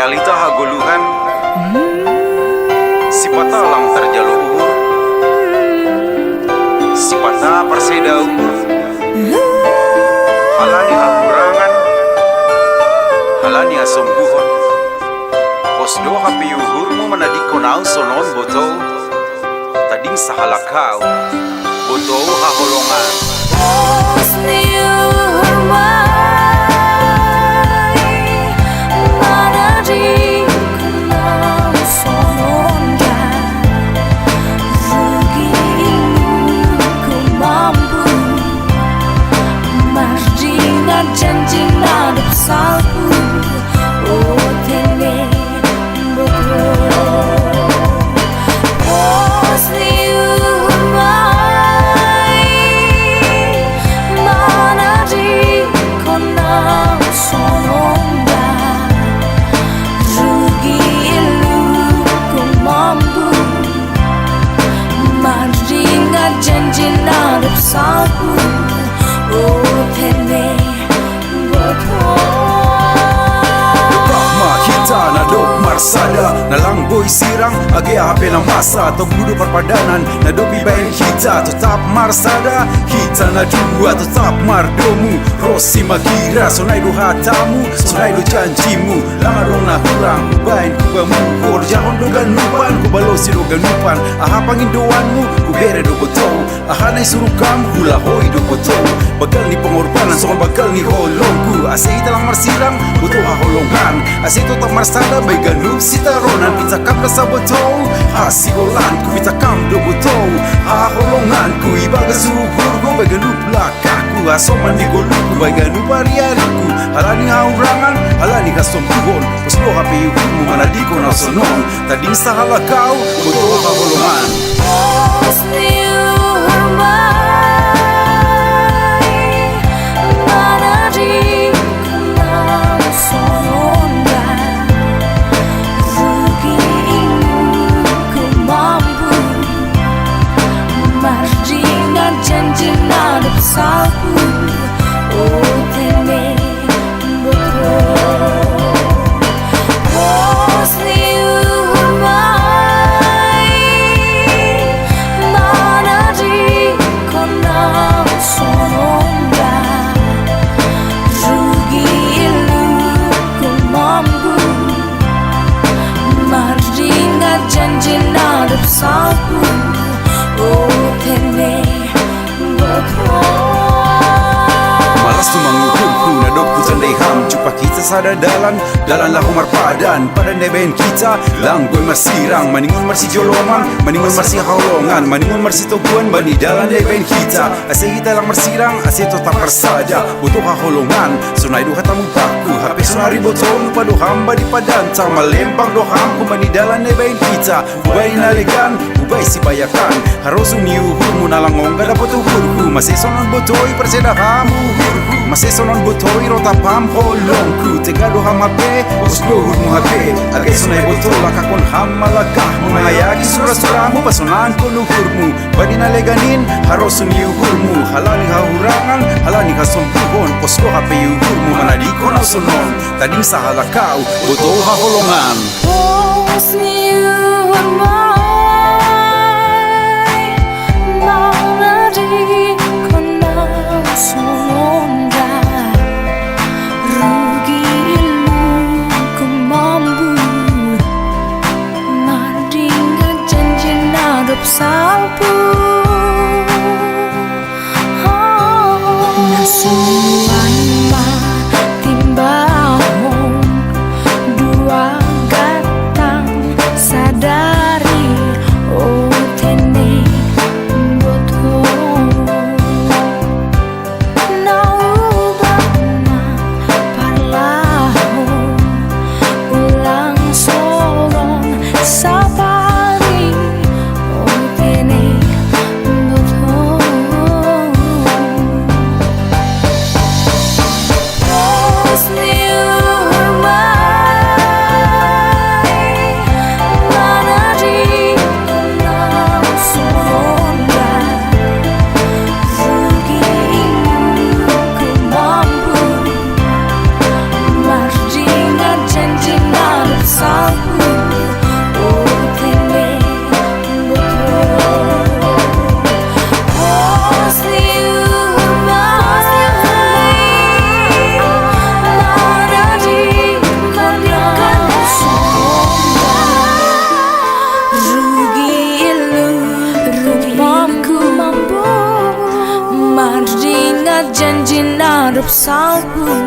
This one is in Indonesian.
realita hagoluhan sipata lang terjalo uhur sipata perseda uhur halani hakurangan halani asombuhon posdo hapi uhurmu menadikonau sonon boto tading sahalakau boto haholongan janji nada salku oh tene botro osni umai mana di kona sononda rugi ilu ku mampu marjinga janji nada salku oh tene Marsada nalang boy sirang agi hape na masa to gudu perpadanan na dobi bain kita tetap marsada kita na dua tetap mardomu rosi magira sonai do hatamu sonai do janjimu larong na hurang bain ku bamukor jahon do ganupan ku balosi do ganupan aha pangindoanmu ku bere do betul aha nai suruh kamu hula hoi do betul bakal ni pengorbanan soal bakal ni holongku asih talang marsirang butuh holongan asih tetap marsada baik sitaronan kita kam sa botol hasigolan ku kita kam do botol holongan ku ibaga suhur go baga luplak aku asoman di goluku baga nupariariku halani haurangan halani kasombuhon poslo hape yumu manadiko na sonon tading sa halakau botol holongan janji nada salku oh tene botro osni umai mana di kona sononda rugi ilu ku mampu marjinga janji nada salku oh tene malas tu mengukurku na dokku tandai ham jumpa kita sada dalan lah umar padan pada neben kita lang gue masirang maningun marsi joloman maningun marsi haulongan maningun marsi toguan bani dalan neben kita asih kita lang marsirang asih tetap persada butuh haulongan sunai do hatamu baku hape sunari botol lupa do hamba di padan sama lempang do hamku bani dalan neben kita bubai nalikan bubai si bayakan harus uniuhurmu nalangong gada potuhurku masih sonon botoi perseda hamu masih sonon botoi rota pam holongku tegado hamape usluhur muhape agai sonai botol lakakon hamalakah mengayagi surah-surahmu pasonan koluhurmu badina leganin harus uniuhurmu halani haurangan halani kasompuhon poslo hape yuhurmu manadiko na sonon tadim sahalakau botol haholongan salpu nasuan ma timbahong dua gatang sadari oh tene botol naubana parlaho ulang solon sapari tene. hidup sapu